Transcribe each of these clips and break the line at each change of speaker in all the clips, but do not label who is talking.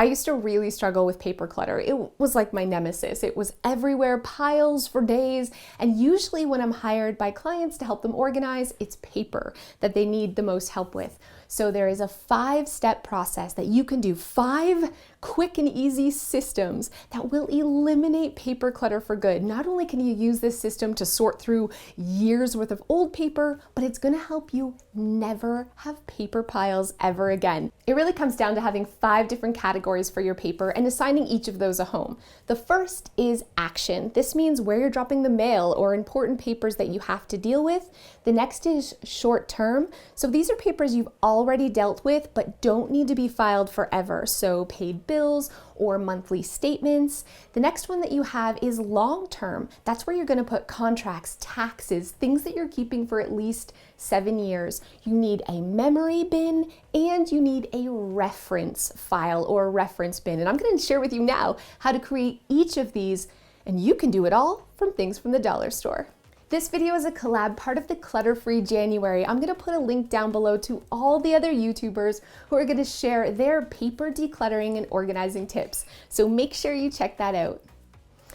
I used to really struggle with paper clutter. It was like my nemesis. It was everywhere, piles for days. And usually when I'm hired by clients to help them organize, it's paper that they need the most help with. So there is a 5-step process that you can do, 5 quick and easy systems that will eliminate paper clutter for good. Not only can you use this system to sort through years worth of old paper, but it's going to help you never have paper piles ever again. It really comes down to having 5 different categories for your paper and assigning each of those a home. The first is action. This means where you're dropping the mail or important papers that you have to deal with. The next is short term. So these are papers you've already dealt with but don't need to be filed forever. So paid bills or monthly statements. The next one that you have is long term. That's where you're going to put contracts, taxes, things that you're keeping for at least 7 years. You need a memory bin and you need a reference file or a reference bin. And I'm going to share with you now how to create each of these, and you can do it all from things from the dollar store. This video is a collab, part of the Clutter-Free January. I'm going to put a link down below to all the other YouTubers who are going to share their paper decluttering and organizing tips. So make sure you check that out.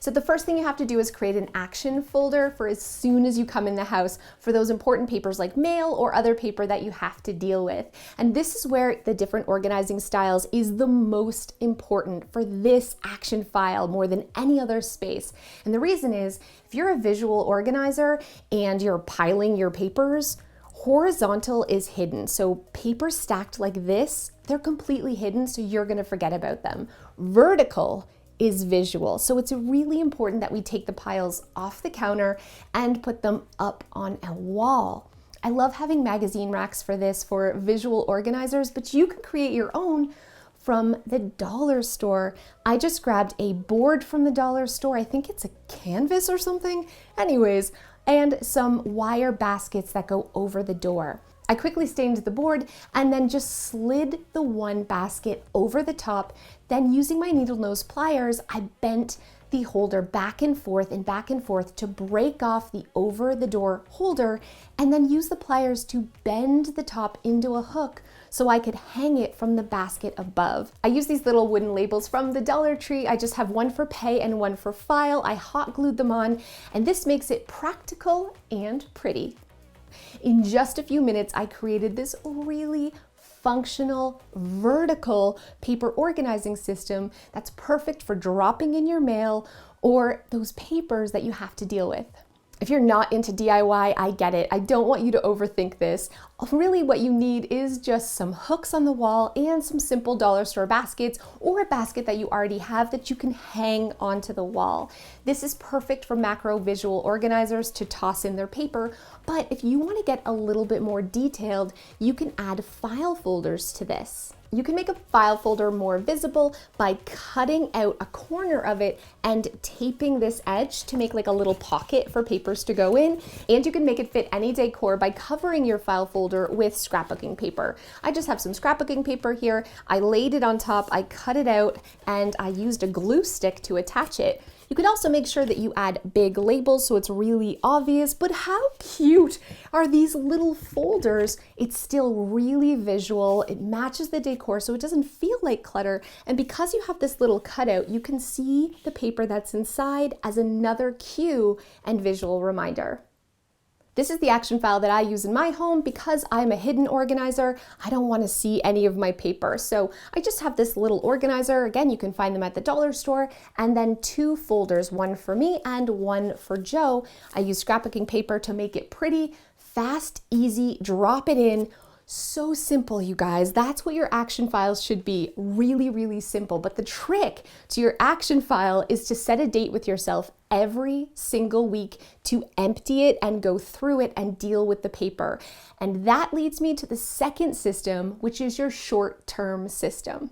So the first thing you have to do is create an action folder for as soon as you come in the house for those important papers like mail or other paper that you have to deal with. And this is where the different organizing styles is the most important for this action file more than any other space. And the reason is, if you're a visual organizer and you're piling your papers, horizontal is hidden. So papers stacked like this, they're completely hidden, so you're gonna forget about them. Vertical is visual. So it's really important that we take the piles off the counter and put them up on a wall. I love having magazine racks for this for visual organizers, but you can create your own from the dollar store. I just grabbed a board from the dollar store. I think it's a canvas or something. Anyways, and some wire baskets that go over the door. I quickly stained the board and then just slid the one basket over the top. Then using my needle nose pliers, I bent the holder back and forth to break off the over the door holder, and then use the pliers to bend the top into a hook so I could hang it from the basket above. I use these little wooden labels from the Dollar Tree. I just have one for pay and one for file. I hot glued them on, and this makes it practical and pretty. In just a few minutes, I created this really functional, vertical paper organizing system that's perfect for dropping in your mail or those papers that you have to deal with. If you're not into DIY, I get it. I don't want you to overthink this. Really what you need is just some hooks on the wall and some simple dollar store baskets or a basket that you already have that you can hang onto the wall. This is perfect for macro visual organizers to toss in their paper, but if you want to get a little bit more detailed, you can add file folders to this. You can make a file folder more visible by cutting out a corner of it and taping this edge to make like a little pocket for papers to go in. And you can make it fit any decor by covering your file folder with scrapbooking paper. I just have some scrapbooking paper here. I laid it on top, I cut it out, and I used a glue stick to attach it. You can also make sure that you add big labels so it's really obvious, but how cute are these little folders? It's still really visual. It matches the decor so it doesn't feel like clutter. And because you have this little cutout, you can see the paper that's inside as another cue and visual reminder. This is the action file that I use in my home because I'm a hidden organizer. I don't want to see any of my paper. So I just have this little organizer. Again, you can find them at the dollar store, and then 2 folders, one for me and one for Joe. I use scrapbooking paper to make it pretty, fast, easy, drop it in. So simple, you guys. That's what your action files should be. Really, really simple. But the trick to your action file is to set a date with yourself every single week to empty it and go through it and deal with the paper. And that leads me to the second system, which is your short-term system.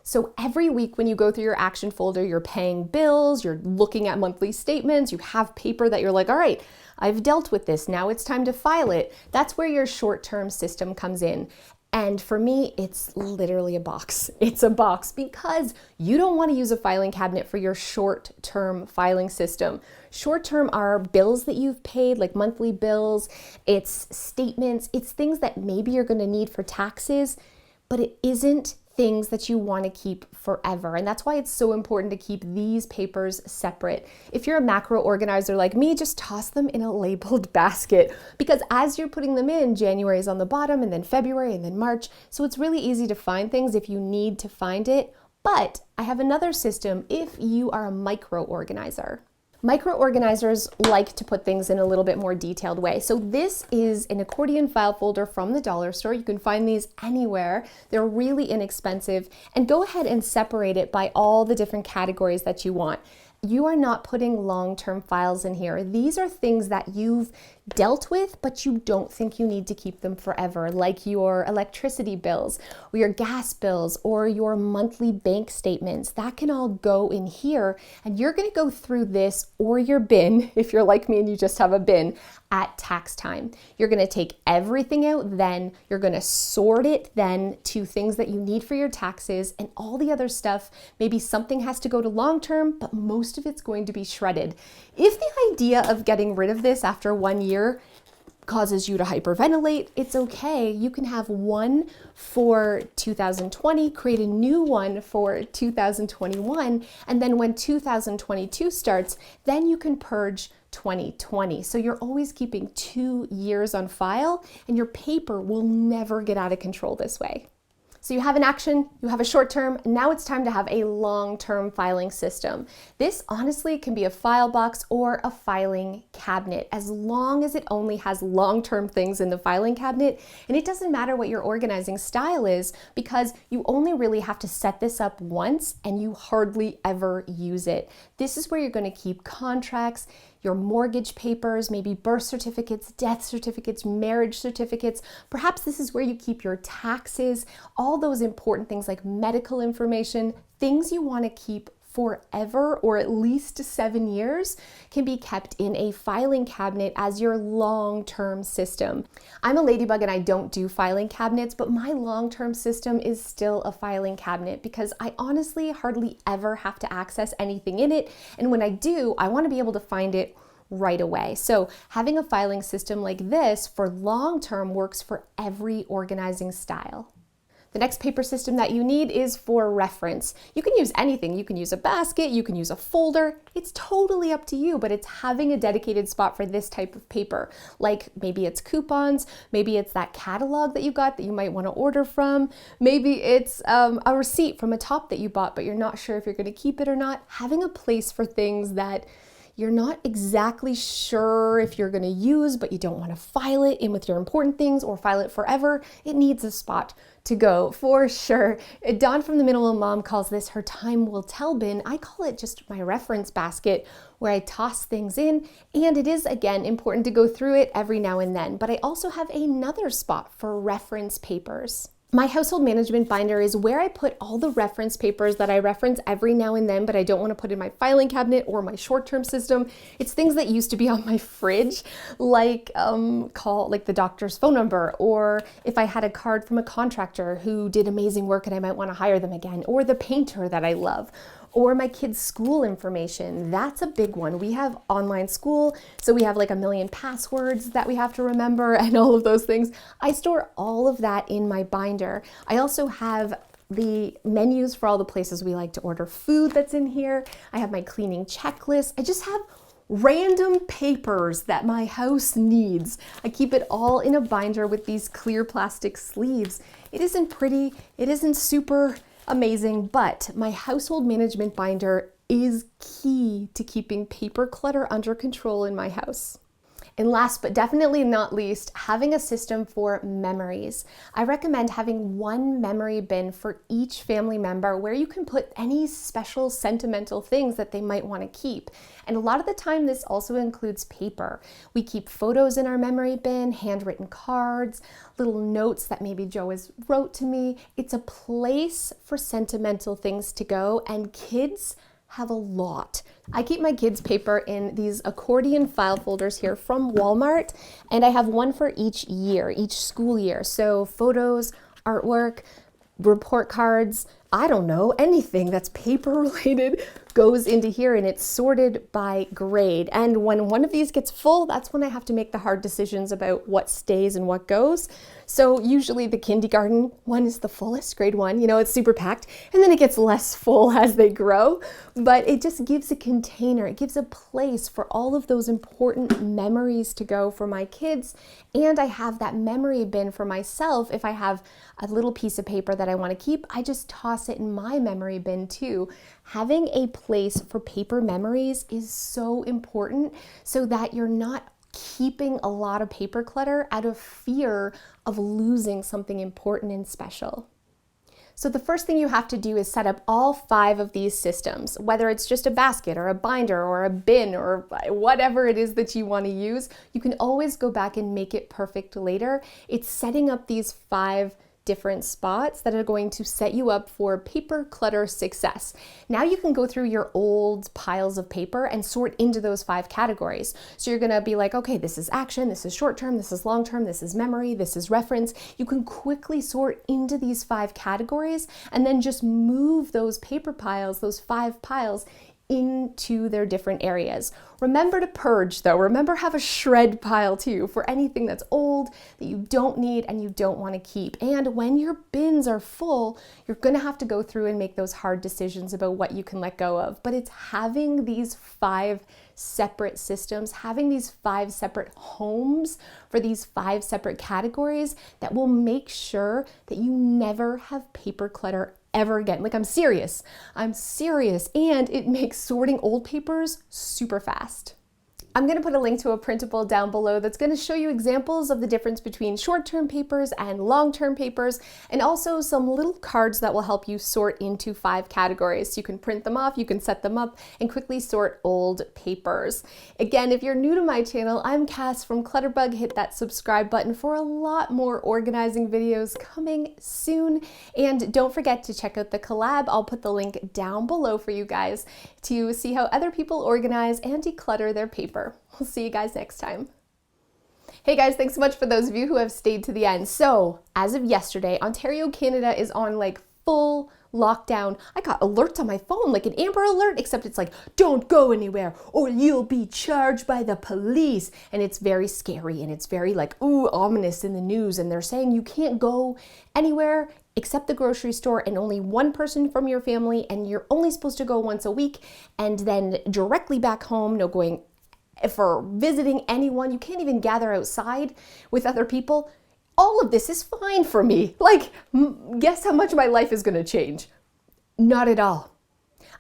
So every week when you go through your action folder, you're paying bills, you're looking at monthly statements, you have paper that you're like, all right, I've dealt with this, now it's time to file it. That's where your short-term system comes in. And for me, it's literally a box. It's a box because you don't want to use a filing cabinet for your short-term filing system. Short-term are bills that you've paid, like monthly bills, it's statements, it's things that maybe you're going to need for taxes, but it isn't things that you want to keep forever. And that's why it's so important to keep these papers separate. If you're a macro organizer like me, just toss them in a labeled basket, because as you're putting them in, January is on the bottom, and then February, and then March. So it's really easy to find things if you need to find it. But I have another system if you are a micro organizer. Micro organizers like to put things in a little bit more detailed way. So this is an accordion file folder from the dollar store. You can find these anywhere. They're really inexpensive. And go ahead and separate it by all the different categories that you want. You are not putting long-term files in here. These are things that you've dealt with, but you don't think you need to keep them forever, like your electricity bills, or your gas bills, or your monthly bank statements. That can all go in here, and you're gonna go through this or your bin, if you're like me and you just have a bin, at tax time. You're gonna take everything out then, you're gonna sort it then to things that you need for your taxes, and all the other stuff, maybe something has to go to long-term, but most of it's going to be shredded. If the idea of getting rid of this after 1 year causes you to hyperventilate, it's okay. You can have one for 2020, create a new one for 2021, and then when 2022 starts, then you can purge 2020. So you're always keeping 2 years on file, and your paper will never get out of control this way. So you have an action, you have a short term, now it's time to have a long-term filing system. This honestly can be a file box or a filing cabinet, as long as it only has long-term things in the filing cabinet. And it doesn't matter what your organizing style is, because you only really have to set this up once and you hardly ever use it. This is where you're going to keep contracts, your mortgage papers, maybe birth certificates, death certificates, marriage certificates. Perhaps this is where you keep your taxes, all those important things like medical information, things you want to keep forever or at least 7 years can be kept in a filing cabinet as your long-term system. I'm a ladybug and I don't do filing cabinets, but my long-term system is still a filing cabinet because I honestly hardly ever have to access anything in it. And when I do, I want to be able to find it right away. So having a filing system like this for long-term works for every organizing style. The next paper system that you need is for reference. You can use anything. You can use a basket, you can use a folder. It's totally up to you, but it's having a dedicated spot for this type of paper. Like maybe it's coupons, maybe it's that catalog that you got that you might want to order from, maybe it's a receipt from a top that you bought, but you're not sure if you're going to keep it or not. Having a place for things that you're not exactly sure if you're going to use, but you don't want to file it in with your important things or file it forever, it needs a spot to go for sure. Dawn from the Minimal Mom calls this her time will tell bin. I call it just my reference basket where I toss things in, and it is again important to go through it every now and then, but I also have another spot for reference papers. My household management binder is where I put all the reference papers that I reference every now and then, but I don't want to put in my filing cabinet or my short-term system. It's things that used to be on my fridge, like the doctor's phone number, or if I had a card from a contractor who did amazing work and I might want to hire them again, or the painter that I love, or my kids' school information. That's a big one. We have online school, so we have like 1 million passwords that we have to remember and all of those things. I store all of that in my binder. I also have the menus for all the places we like to order food that's in here. I have my cleaning checklist. I just have random papers that my house needs. I keep it all in a binder with these clear plastic sleeves. It isn't pretty, it isn't super amazing, but my household management binder is key to keeping paper clutter under control in my house. And last but definitely not least, having a system for memories. I recommend having one memory bin for each family member where you can put any special sentimental things that they might want to keep. And a lot of the time this also includes paper. We keep photos in our memory bin, handwritten cards, little notes that maybe Joe has wrote to me. It's a place for sentimental things to go, and kids have a lot. I keep my kids' paper in these accordion file folders here from Walmart, and I have one for each year, each school year. So photos, artwork, report cards, I don't know, anything that's paper related goes into here and it's sorted by grade. And when one of these gets full, that's when I have to make the hard decisions about what stays and what goes. So usually the kindergarten one is the fullest, grade 1, it's super packed, and then it gets less full as they grow, but it just gives a container, it gives a place for all of those important memories to go for my kids, and I have that memory bin for myself. If I have a little piece of paper that I want to keep, I just toss it in my memory bin too. Having a place for paper memories is so important so that you're not keeping a lot of paper clutter out of fear of losing something important and special. So the first thing you have to do is set up all 5 of these systems, whether it's just a basket or a binder or a bin or whatever it is that you want to use. You can always go back and make it perfect later. It's setting up these 5 different spots that are going to set you up for paper clutter success. Now you can go through your old piles of paper and sort into those 5 categories. So you're gonna be like, okay, this is action, this is short term, this is long term, this is memory, this is reference. You can quickly sort into these 5 categories and then just move those paper piles, those 5 piles, into their different areas. Remember to purge though. Remember, have a shred pile too for anything that's old that you don't need and you don't want to keep. And when your bins are full, you're going to have to go through and make those hard decisions about what you can let go of. But it's having these 5 separate systems, having these 5 separate homes for these 5 separate categories that will make sure that you never have paper clutter ever again. Like, I'm serious. And it makes sorting old papers super fast. I'm going to put a link to a printable down below that's going to show you examples of the difference between short-term papers and long-term papers, and also some little cards that will help you sort into 5 categories. So you can print them off, you can set them up, and quickly sort old papers. Again, if you're new to my channel, I'm Cass from Clutterbug. Hit that subscribe button for a lot more organizing videos coming soon. And don't forget to check out the collab. I'll put the link down below for you guys to see how other people organize and declutter their paper. We'll see you guys next time. Hey guys, thanks so much for those of you who have stayed to the end. So, as of yesterday, Ontario, Canada is on like full lockdown. I got alerts on my phone, like an Amber Alert, except it's like, don't go anywhere or you'll be charged by the police. And it's very scary and it's very like, ooh, ominous in the news. And they're saying you can't go anywhere except the grocery store and only one person from your family, and you're only supposed to go once a week and then directly back home, no going for visiting anyone. You can't even gather outside with other people. All of this is fine for me. Like, guess how much my life is going to change? Not at all.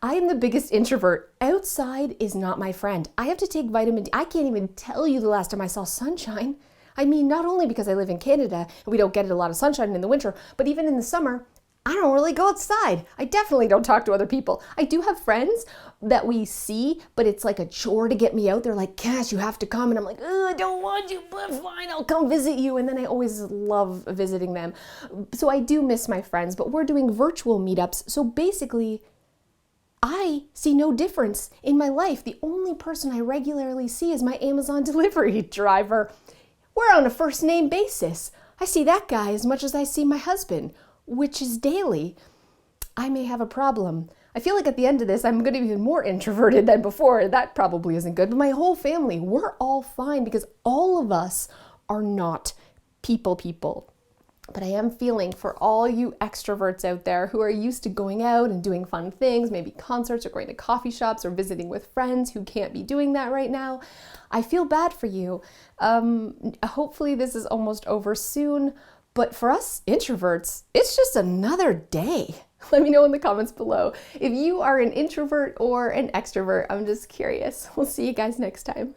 I am the biggest introvert. Outside is not my friend. I have to take vitamin D. I can't even tell you the last time I saw sunshine. I mean, not only because I live in Canada and we don't get a lot of sunshine in the winter, but even in the summer, I don't really go outside. I definitely don't talk to other people. I do have friends that we see, but it's like a chore to get me out. They're like, Cass, you have to come. And I'm like, I don't want you, but fine, I'll come visit you. And then I always love visiting them. So I do miss my friends, but we're doing virtual meetups. So basically, I see no difference in my life. The only person I regularly see is my Amazon delivery driver. We're on a first name basis. I see that guy as much as I see my husband, which is daily. I may have a problem. I feel like at the end of this, I'm going to be even more introverted than before. That probably isn't good. But my whole family, we're all fine because all of us are not people. But I am feeling for all you extroverts out there who are used to going out and doing fun things, maybe concerts or going to coffee shops or visiting with friends who can't be doing that right now. I feel bad for you. Hopefully this is almost over soon. But for us introverts, it's just another day. Let me know in the comments below if you are an introvert or an extrovert. I'm just curious. We'll see you guys next time.